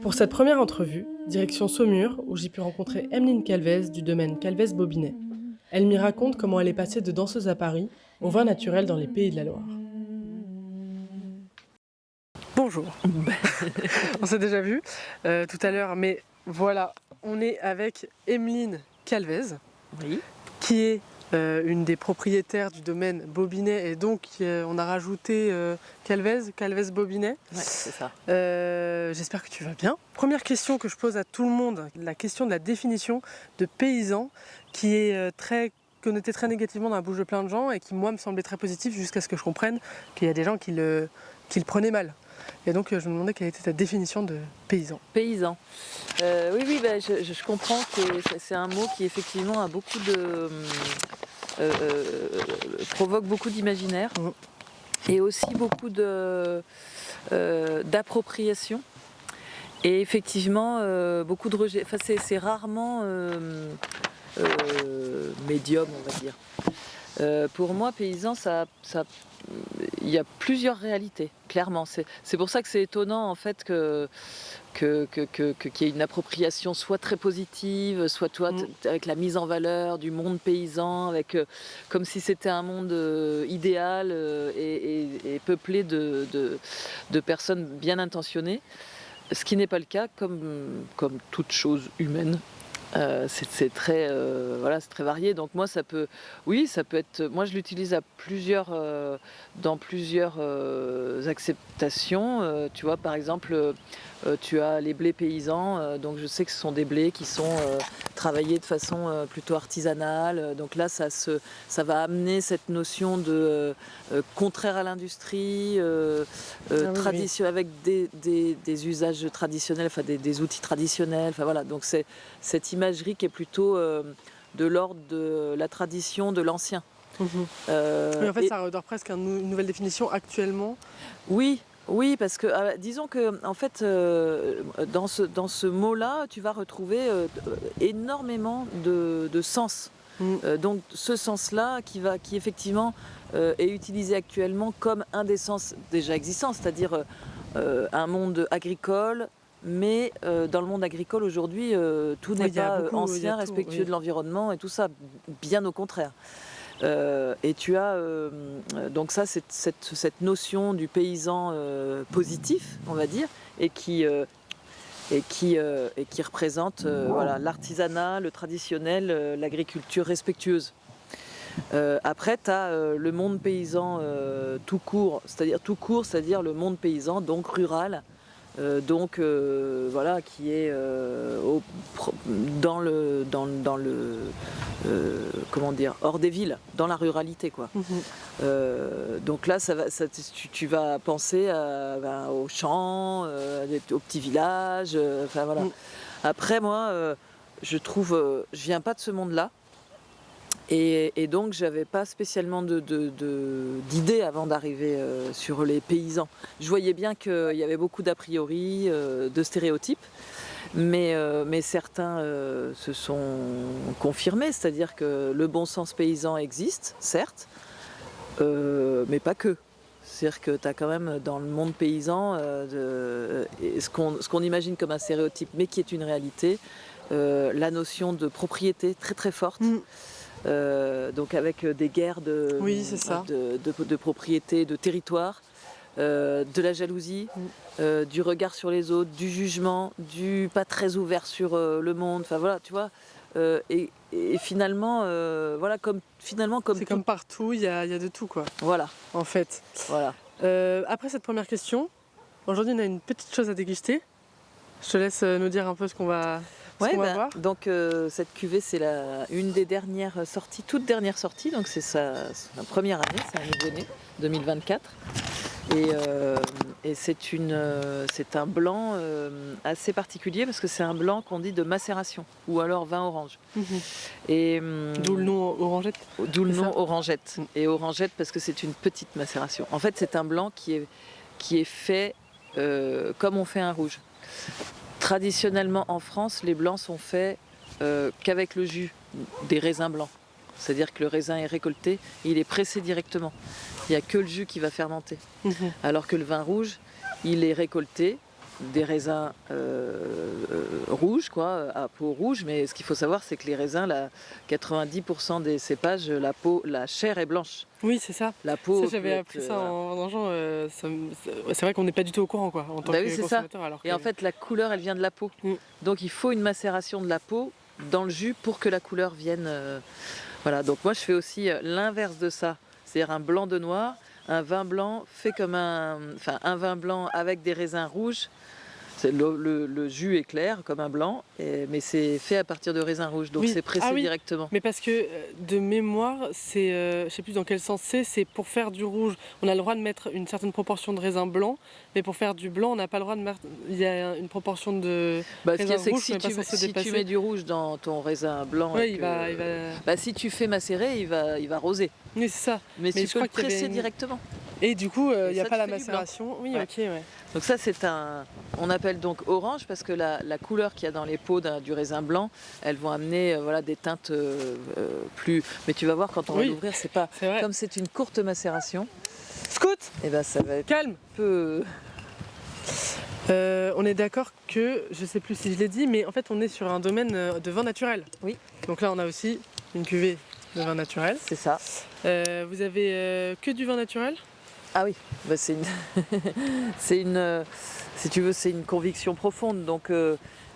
Pour cette première entrevue, direction Saumur, où j'ai pu rencontrer Emeline Calvez du domaine Calvez Bobinet. Elle m'y raconte comment elle est passée de danseuse à Paris au vin naturel dans les Pays de la Loire. Bonjour. On s'est déjà vu tout à l'heure, mais voilà, on est avec Emeline Calvez, Oui. qui est une des propriétaires du domaine Bobinet, et donc on a rajouté Calvez Bobinet. Ouais, c'est ça. J'espère que tu vas bien. Première question que je pose à tout le monde, la question de la définition de paysan, qui est connotée très négativement dans la bouche de plein de gens et qui, moi, me semblait très positif jusqu'à ce que je comprenne qu'il y a des gens qui le prenaient mal. Et donc, je me demandais quelle était ta définition de paysan. Paysan. Oui, je comprends que c'est un mot qui effectivement a beaucoup de provoque beaucoup d'imaginaire et aussi beaucoup d'appropriation. Et effectivement, beaucoup de rejet. Enfin, c'est rarement médium, on va dire. Pour moi, paysan, il y a plusieurs réalités, clairement. C'est pour ça que c'est étonnant, en fait, qu'il y ait une appropriation soit très positive, soit avec la mise en valeur du monde paysan, comme si c'était un monde idéal et peuplé de personnes bien intentionnées. Ce qui n'est pas le cas, comme toute chose humaine. C'est très c'est très varié, donc moi ça peut être, moi je l'utilise dans plusieurs acceptations. Tu vois, par exemple, tu as les blés paysans, donc je sais que ce sont des blés qui sont travaillés de façon plutôt artisanale, donc là ça va amener cette notion de contraire à l'industrie, tradition, avec des usages traditionnels, enfin des outils traditionnels, enfin voilà, donc c'est cette imagerie qui est plutôt de l'ordre de la tradition de l'ancien. Oui, en fait, ça redore presque une nouvelle définition actuellement. Oui, parce que disons que en fait, dans ce mot-là, tu vas retrouver énormément de sens. Donc ce sens-là qui effectivement est utilisé actuellement comme un des sens déjà existants, c'est-à-dire un monde agricole. Mais dans le monde agricole aujourd'hui, tout n'est pas ancien, respectueux de l'environnement et tout ça, bien au contraire. Et tu as donc ça, cette notion du paysan positif, on va dire, et qui représente l'artisanat, le traditionnel, l'agriculture respectueuse. Après, tu as le monde paysan tout court, c'est-à-dire le monde paysan, donc rural. Qui est hors des villes, dans la ruralité, quoi. Donc là tu vas penser aux champs, aux petits villages, enfin voilà. Après moi je viens pas de ce monde-là. Et donc j'avais pas spécialement d'idées avant d'arriver sur les paysans. Je voyais bien qu'il y avait beaucoup d'a priori, de stéréotypes, mais certains se sont confirmés, c'est-à-dire que le bon sens paysan existe, certes, mais pas que. C'est-à-dire que tu as quand même dans le monde paysan ce qu'on imagine comme un stéréotype, mais qui est une réalité, la notion de propriété très très forte. Donc avec des guerres de propriété, de territoire, de la jalousie, du regard sur les autres, du jugement, du pas très ouvert sur le monde, enfin voilà, tu vois. Et finalement, comme c'est comme partout, il y a de tout, quoi. Voilà. En fait. Voilà. Après cette première question, aujourd'hui on a une petite chose à déguster. Je te laisse nous dire un peu ce qu'on va ce qu'on va voir. Donc cette cuvée, c'est une des dernières sorties, toute dernière sortie, donc c'est sa première année, c'est un nouveau-né, 2024. Et c'est un blanc assez particulier parce que c'est un blanc qu'on dit de macération ou alors vin orange. D'où le nom orangette. D'où le nom orangette. Et orangette parce que c'est une petite macération. En fait, c'est un blanc qui est fait comme on fait un rouge. Traditionnellement en France, les blancs sont faits qu'avec le jus des raisins blancs. C'est-à-dire que le raisin est récolté, il est pressé directement. Il n'y a que le jus qui va fermenter. Alors que le vin rouge, il est récolté des raisins rouges, à peau rouge. Mais ce qu'il faut savoir, c'est que les raisins, 90% des cépages, la chair est blanche. Oui, c'est ça. La peau. J'avais appris ça en mangeant. C'est vrai qu'on n'est pas du tout au courant, quoi, en tant que consommateur. Alors Et en fait, la couleur, elle vient de la peau. Donc, il faut une macération de la peau dans le jus pour que la couleur vienne. Voilà. Donc, moi, je fais aussi l'inverse de ça. C'est-à-dire un blanc de noir, un vin blanc fait comme un vin blanc avec des raisins rouges. Le jus est clair comme un blanc, mais c'est fait à partir de raisins rouges, donc c'est pressé directement. Mais parce que de mémoire, c'est, je sais plus dans quel sens c'est pour faire du rouge, on a le droit de mettre une certaine proportion de raisins blancs, mais pour faire du blanc, on n'a pas le droit de mettre. Il y a une proportion de raisins rouges. Si tu mets du rouge dans ton raisin blanc, si tu fais macérer, il va roser. Oui, c'est ça. Mais tu peux le presser directement. Et du coup, il n'y a pas la macération. Oui, ok, ouais. Donc ça, on appelle donc orange parce que la couleur qu'il y a dans les peaux du raisin blanc, elles vont amener des teintes plus. Mais tu vas voir quand on va l'ouvrir, c'est pas comme c'est une courte macération. Scout. Et ben ça va être calme. Peu. On est d'accord que, je sais plus si je l'ai dit, mais en fait on est sur un domaine de vin naturel. Oui. Donc là on a aussi une cuvée de vin naturel. C'est ça. Vous avez que du vin naturel ? Ah oui, c'est si tu veux, c'est une conviction profonde, donc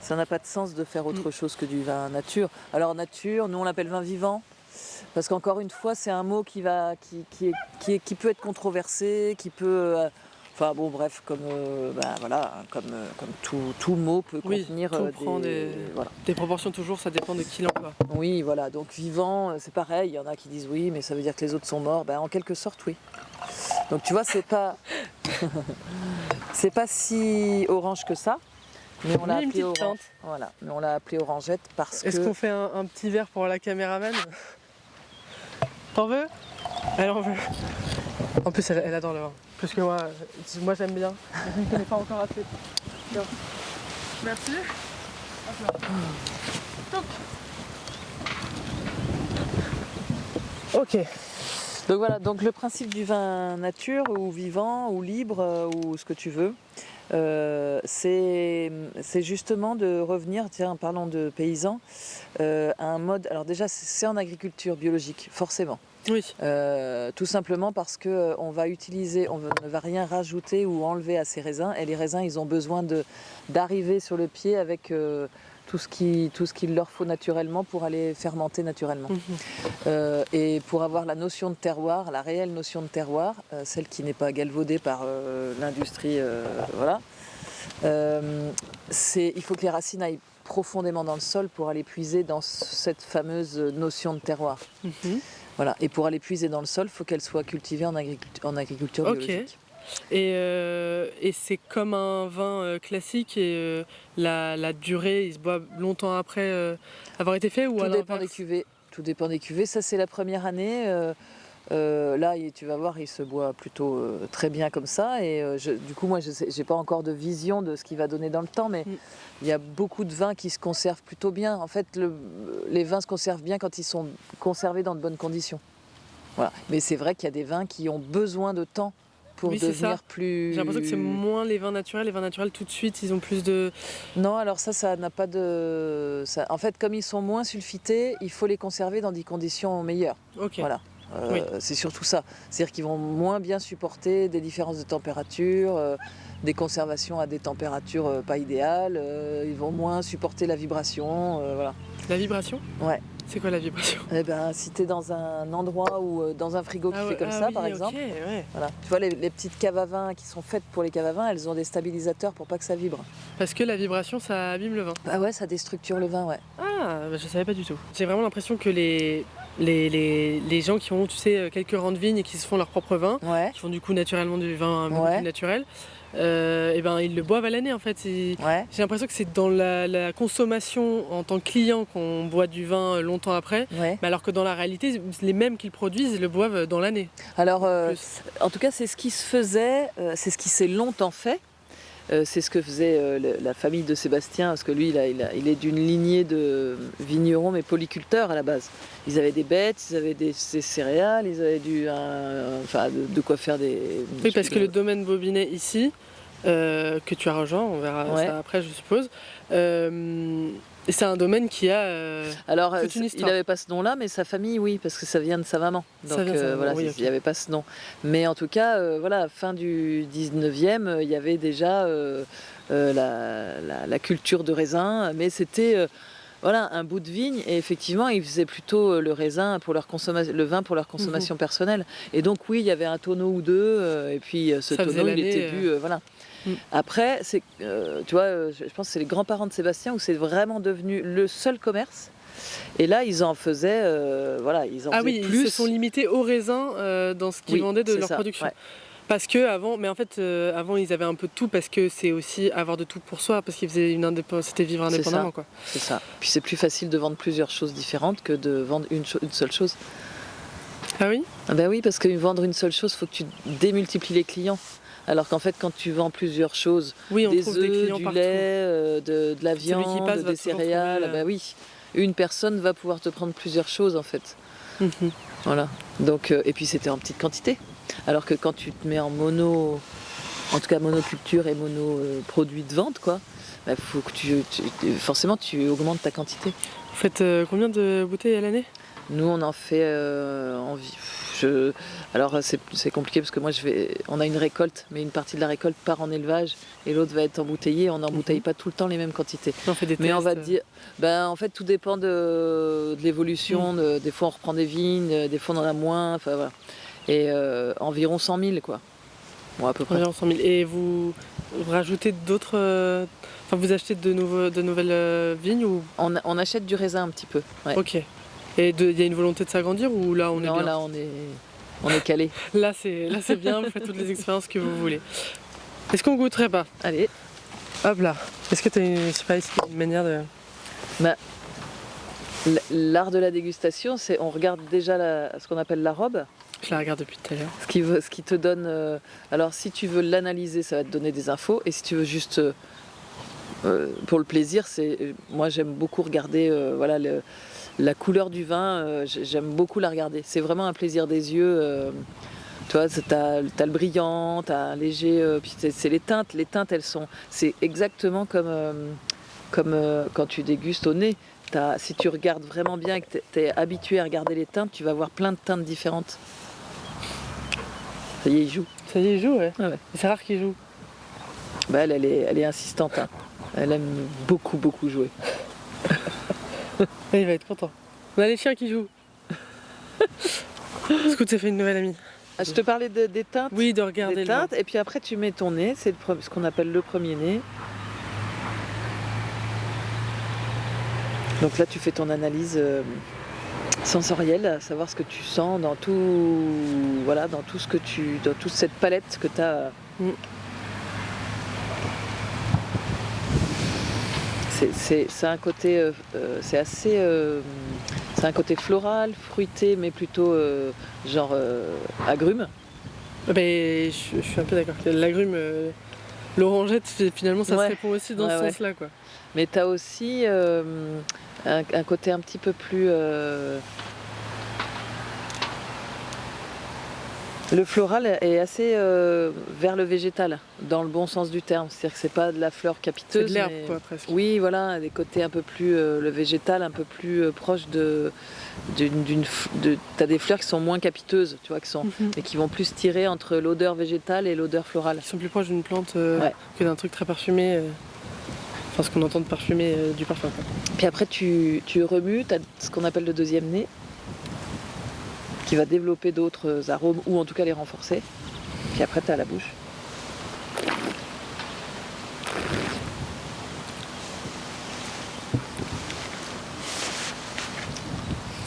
ça n'a pas de sens de faire autre chose que du vin nature. Alors nature, nous on l'appelle vin vivant, parce qu'encore une fois, c'est un mot qui peut être controversé, qui peut, comme tout mot peut contenir tout prend des proportions toujours, ça dépend de qui l'emploie. Oui, voilà, donc vivant, c'est pareil, il y en a qui disent oui, mais ça veut dire que les autres sont morts, en quelque sorte, oui. Donc tu vois, c'est pas si orange que ça, mais on l'a appelé orange. Voilà, mais on l'a appelé orangette parce que. Est-ce qu'on fait un petit verre pour la caméraman ? T'en veux ? Elle en veut. En plus, elle adore le vin. Plus que moi j'aime bien. Je ne connais pas encore assez. Bien. Merci. Ok. Donc voilà, donc le principe du vin nature ou vivant ou libre ou ce que tu veux, c'est justement de revenir, tiens, en parlant de paysans, à un mode. Alors déjà, c'est en agriculture biologique, forcément. Oui. Tout simplement parce que on ne va rien rajouter ou enlever à ces raisins, et les raisins, ils ont besoin d'arriver sur le pied avec tout ce qu'il leur faut naturellement pour aller fermenter naturellement. Et pour avoir la notion de terroir, la réelle notion de terroir, celle qui n'est pas galvaudée par l'industrie, il faut que les racines aillent profondément dans le sol pour aller puiser dans cette fameuse notion de terroir. Voilà. Et pour aller puiser dans le sol, il faut qu'elle soit cultivée en agriculture biologique. Et c'est comme un vin classique et la durée, il se boit longtemps après avoir été fait ou à l'inverse ? Tout dépend des cuvées. Ça, c'est la première année. Là, tu vas voir, il se boit plutôt très bien comme ça. Et du coup, moi, je n'ai pas encore de vision de ce qu'il va donner dans le temps, mais il y a beaucoup de vins qui se conservent plutôt bien. En fait, les vins se conservent bien quand ils sont conservés dans de bonnes conditions. Voilà. Mais c'est vrai qu'il y a des vins qui ont besoin de temps pour devenir plus. J'ai l'impression que c'est moins les vins naturels. Les vins naturels, tout de suite, ils ont plus de. Non, alors ça n'a pas de. En fait, comme ils sont moins sulfités, il faut les conserver dans des conditions meilleures. Ok. Voilà. C'est surtout ça. C'est-à-dire qu'ils vont moins bien supporter des différences de température, des conservations à des températures pas idéales. Ils vont moins supporter la vibration. Voilà. La vibration ? Ouais. C'est quoi la vibration? Eh ben, si tu es dans un endroit ou dans un frigo qui fait comme ça, oui, par exemple, ok, ouais. voilà. Tu vois, les petites caves à vin qui sont faites pour les caves à vin, elles ont des stabilisateurs pour pas que ça vibre. Parce que la vibration, ça abîme le vin. Bah ouais, ça déstructure le vin, ouais. Ah, bah, je savais pas du tout. J'ai vraiment l'impression que les gens qui ont, tu sais, quelques rangs de vignes et qui se font leur propre vin, Ouais, qui font du coup naturellement du vin beaucoup Ouais. plus naturel, et ben ils le boivent à l'année en fait. ouais, J'ai l'impression que c'est dans la consommation en tant que client qu'on boit du vin longtemps après, ouais. mais alors que dans la réalité, les mêmes qu'ils produisent le boivent dans l'année. Alors, Plus. en tout cas, c'est ce qui se faisait, c'est ce qui s'est longtemps fait. C'est ce que faisait la famille de Sébastien, parce que lui, il est d'une lignée de vignerons, mais polyculteurs à la base. Ils avaient des bêtes, ils avaient des céréales, ils avaient de quoi faire des... Oui, parce que le domaine Bobinet ici, que tu as rejoint, on verra Ouais. ça après, je suppose. C'est un domaine qui a Alors, toute une il histoire. n'avait pas ce nom-là, mais sa famille, oui, parce que ça vient de sa maman. Ça Donc vient de sa maman, voilà, oui, il ok. n'y avait pas ce nom. Mais en tout cas, voilà, fin du 19e, il y avait déjà la culture de raisin, mais c'était voilà, un bout de vigne, et effectivement, ils faisaient plutôt le raisin pour leur consommation, le vin pour leur consommation personnelle. Et donc oui, il y avait un tonneau ou deux, et puis ce Ça faisait tonneau, il l'année, était bu, voilà. Mm. Après, tu vois, je pense que c'est les grands-parents de Sébastien où c'est vraiment devenu le seul commerce. Et là, ils en faisaient, voilà, ils en Ah faisaient oui, plus. ils se sont limités au raisin dans ce qu'ils Oui, vendaient de c'est leur ça, production. ouais. Parce que avant, mais en fait, avant ils avaient un peu de tout parce que c'est aussi avoir de tout pour soi, parce qu'ils faisaient c'était vivre C'est indépendamment ça. quoi. C'est ça. Puis c'est plus facile de vendre plusieurs choses différentes que de vendre une seule chose. Ah oui? Ah ben oui, parce que vendre une seule chose, il faut que tu démultiplies les clients. Alors qu'en fait, quand tu vends plusieurs choses, Oui, on des trouve des œufs, clients du partout. lait, de la Celui qui viande, passe va des toujours céréales, trouver, bah oui, une personne va pouvoir te prendre plusieurs choses en fait. Mhm. Voilà. Donc, et puis c'était en petite quantité. Alors que quand tu te mets en mono, en tout cas monoculture et mono-produit de vente, quoi, bah, faut que forcément tu augmentes ta quantité. Vous faites combien de bouteilles à l'année? Nous, on en fait alors c'est compliqué parce que moi on a une récolte, mais une partie de la récolte part en élevage et l'autre va être embouteillée. On n'embouteille pas tout le temps les mêmes quantités. On fait des Mais on va tests. te dire, en fait tout dépend de l'évolution. Des fois on reprend des vignes, des fois on en a moins. Enfin voilà. Et environ 100 000 quoi. Bon, à peu près. Environ 100 000. Et vous rajoutez d'autres. Enfin, vous achetez de nouvelles vignes ou. On achète du raisin un petit peu. Ouais. Ok. Et il y a une volonté de s'agrandir ou là on est Non, bien? là on est calé. Là c'est bien, vous faites toutes les expériences que vous voulez. Est-ce qu'on goûterait pas? Allez. Hop là. Est-ce que tu as je sais pas, une manière de. Bah, l'art de la dégustation, c'est on regarde déjà ce qu'on appelle la robe. Je la regarde depuis tout à l'heure. Ce qui te donne. Alors, si tu veux l'analyser, ça va te donner des infos. Et si tu veux juste pour le plaisir, moi j'aime beaucoup regarder voilà, la couleur du vin. J'aime beaucoup la regarder. C'est vraiment un plaisir des yeux. Tu vois, t'as le brillant, t'as un léger. Puis c'est les teintes. Les teintes, c'est exactement comme quand tu dégustes au nez. Si tu regardes vraiment bien et que tu es habitué à regarder les teintes, tu vas voir plein de teintes différentes. Ça y est, il joue. Ça y est, il joue, ouais. Ah ouais. C'est rare qu'il joue. Bah, elle est insistante. Hein. Elle aime beaucoup, beaucoup jouer. Il va être content. On a les chiens qui jouent. Scout s'est fait une nouvelle amie. Ah, je te parlais des teintes. Oui, de regarder des le vin. teintes, et puis après tu mets ton nez, c'est ce qu'on appelle le premier nez. Donc là tu fais ton analyse sensorielle, à savoir ce que tu sens dans tout, voilà, dans toute cette palette que tu as. C'est un côté, c'est assez, c'est un côté floral, fruité, mais plutôt genre agrumes. Ben, je suis un peu d'accord. L'agrume, l'orangette, finalement, ça se répond aussi dans ce sens-là, quoi. Mais tu as aussi un côté un petit peu plus. Le floral est assez vers le végétal, dans le bon sens du terme. C'est-à-dire que c'est pas de la fleur capiteuse. C'est de l'herbe, quoi, presque. Oui, voilà, des côtés un peu plus. Le végétal un peu plus proche t'as des fleurs qui sont moins capiteuses, tu vois, mais qui vont plus tirer entre l'odeur végétale et l'odeur florale. Qui sont plus proches d'une plante que d'un truc très parfumé. enfin ce qu'on entend de parfumer du parfum, quoi. Puis après, tu remues, tu as ce qu'on appelle le deuxième nez, qui va développer d'autres arômes, ou en tout cas les renforcer. Puis après, tu as la bouche.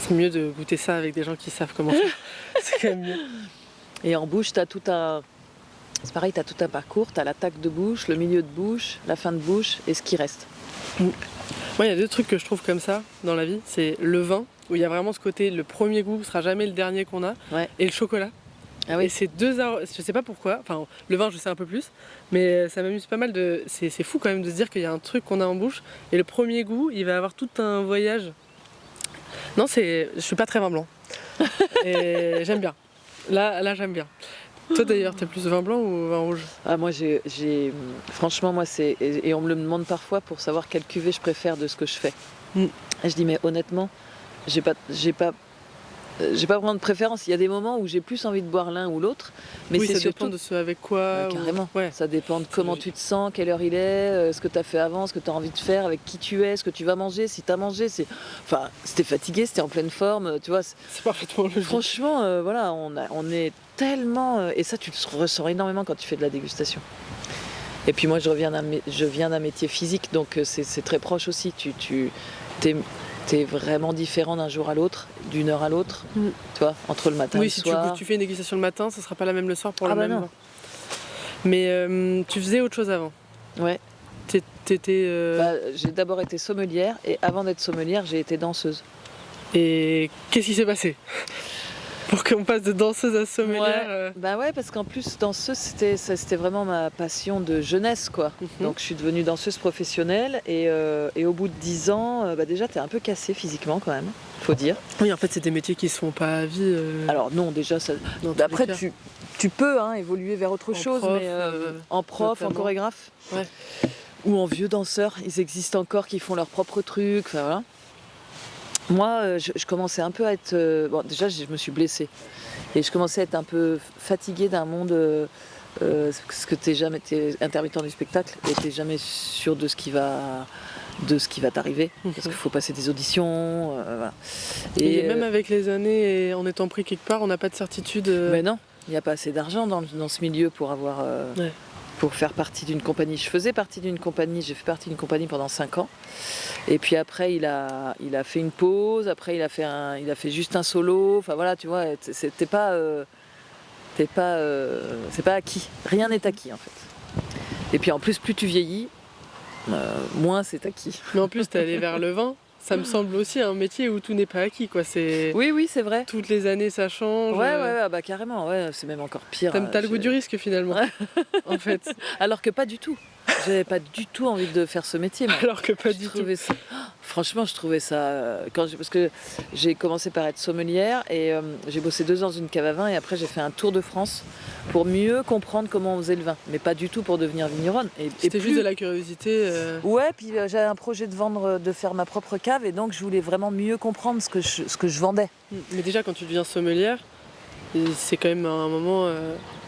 C'est mieux de goûter ça avec des gens qui savent comment faire. C'est quand même mieux. Et en bouche, tu as tout un... C'est pareil, tu as tout un parcours, tu as l'attaque de bouche, le milieu de bouche, la fin de bouche et ce qui reste. Moi, il y a deux trucs que je trouve comme ça dans la vie. C'est le vin, où il y a vraiment ce côté, le premier goût ne sera jamais le dernier qu'on a, Ouais. et le chocolat. Ah oui. Et ces deux arômes, je sais pas pourquoi, enfin le vin je sais un peu plus, mais ça m'amuse pas mal de... C'est fou quand même de se dire qu'il y a un truc qu'on a en bouche, et le premier goût, il va avoir tout un voyage. Non, je suis pas très vin blanc. Et j'aime bien. Là j'aime bien. Toi d'ailleurs, t'es plus vin blanc ou vin rouge? Ah, moi, franchement, moi, c'est... Et on me le demande parfois pour savoir quelle cuvée je préfère de ce que je fais. Mm. Et je dis, mais honnêtement, j'ai pas vraiment de préférence. Il y a des moments où j'ai plus envie de boire l'un ou l'autre, mais oui, c'est ça surtout... dépend de ce avec quoi. Carrément. Ouais. Ça dépend de comment tu te sens, quelle heure il est, ce que tu as fait avant, ce que tu as envie de faire, avec qui tu es, ce que tu vas manger, si tu as mangé. Enfin, si t'es fatigué, si t'es en pleine forme, tu vois. C'est parfaitement logique. Franchement, voilà, on est tellement... et ça, tu le ressens énormément quand tu fais de la dégustation. Et puis moi, je viens d'un métier physique, donc c'est très proche aussi. T'es vraiment différent d'un jour à l'autre, d'une heure à l'autre, tu vois, entre le matin et oui, le si soir. tu fais une dégustation le matin, ça sera pas la même le soir pour le bah même non. vin. Mais tu faisais autre chose avant. Ouais. J'ai d'abord été sommelière, et avant d'être sommelière, j'ai été danseuse. Et qu'est-ce qui s'est passé pour qu'on passe de danseuse à sommelière? Bah ouais, parce qu'en plus, danseuse, c'était vraiment ma passion de jeunesse, quoi. Donc je suis devenue danseuse professionnelle, et au bout de 10 ans, déjà, t'es un peu cassée physiquement quand même, faut dire. Oui, en fait, c'est des métiers qui se font pas à vie. Alors non, déjà, ça... après, tu peux évoluer vers autre chose, prof, mais en prof, notamment. En chorégraphe, Ouais. ou en vieux danseurs, ils existent encore, qui font leurs propres trucs, enfin voilà. Moi, je commençais un peu à être... bon, déjà, je me suis blessée. Et je commençais à être un peu fatiguée d'un monde... parce que t'es intermittent du spectacle, et t'es jamais sûr de ce qui va t'arriver. Parce qu'il faut passer des auditions, voilà. Et même avec les années, et en étant pris quelque part, on n'a pas de certitude. Mais non, il n'y a pas assez d'argent dans ce milieu pour avoir... pour faire partie d'une compagnie. J'ai fait partie d'une compagnie pendant 5 ans. Et puis après, il a fait une pause. Après, il a fait juste un solo. Enfin voilà, tu vois, c'est pas acquis. Rien n'est acquis en fait. Et puis en plus, plus tu vieillis, moins c'est acquis. Mais en plus, t'es allé vers le vin. Ça me semble aussi un métier où tout n'est pas acquis, quoi. Oui, c'est vrai. Toutes les années, ça change. Ouais, bah carrément. Ouais, c'est même encore pire. T'as le goût du risque finalement, en fait. Alors que pas du tout. J'avais pas du tout envie de faire ce métier. Moi. Alors que pas du tout. Franchement, je trouvais ça... parce que j'ai commencé par être sommelière, et j'ai bossé 2 ans dans une cave à vin, et après j'ai fait un tour de France pour mieux comprendre comment on faisait le vin. Mais pas du tout pour devenir vigneronne. C'était juste de la curiosité. Ouais, puis j'avais un projet de faire ma propre cave, et donc je voulais vraiment mieux comprendre ce que je vendais. Mais déjà, quand tu deviens sommelière, c'est quand même un moment...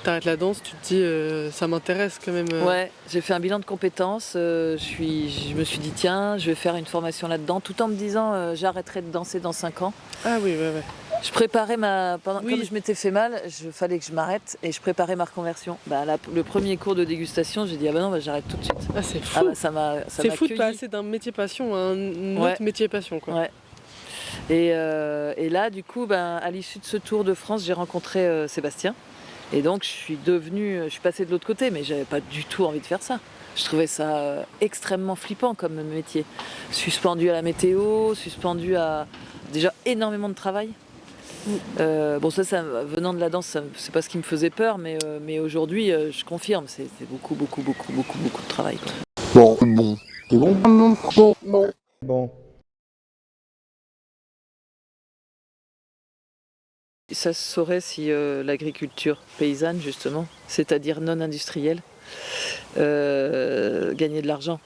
T'arrêtes la danse, tu te dis ça m'intéresse quand même. Ouais, j'ai fait un bilan de compétences, je me suis dit tiens, je vais faire une formation là-dedans, tout en me disant j'arrêterai de danser dans 5 ans. Ah oui, ouais. Je préparais comme je m'étais fait mal, fallait que je m'arrête, et je préparais ma reconversion. Le premier cours de dégustation, j'ai dit ah bah non, j'arrête tout de suite. Ah c'est fou. C'est fou de passer d'un métier passion à un autre métier passion, quoi. Ouais. Et là, du coup, à l'issue de ce tour de France, j'ai rencontré Sébastien. Et donc je suis passée de l'autre côté, mais j'avais pas du tout envie de faire ça. Je trouvais ça extrêmement flippant comme métier. Suspendu à la météo, suspendu à déjà énormément de travail. Bon ça venant de la danse, c'est pas ce qui me faisait peur, mais aujourd'hui je confirme, c'est beaucoup de travail, quoi. Bon. Ça se saurait si l'agriculture paysanne, justement, c'est-à-dire non industrielle, gagnait de l'argent.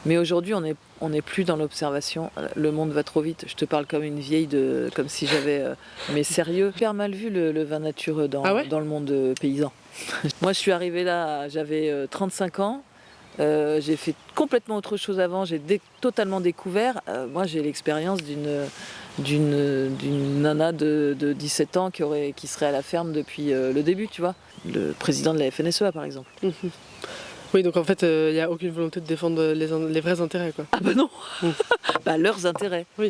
Mais aujourd'hui, on n'est plus dans l'observation. Le monde va trop vite. Je te parle comme une vieille, comme si j'avais... mais sérieux, super mal vu le vin nature dans le monde paysan. Moi, je suis arrivée là, j'avais 35 ans. J'ai fait complètement autre chose avant, j'ai totalement découvert. Moi, j'ai l'expérience d'une nana de 17 ans qui serait à la ferme depuis le début, tu vois. Le président de la FNSEA, par exemple. Oui, donc en fait, il n'y a aucune volonté de défendre les vrais intérêts, quoi. Ah bah non. Bah leurs intérêts. Oui.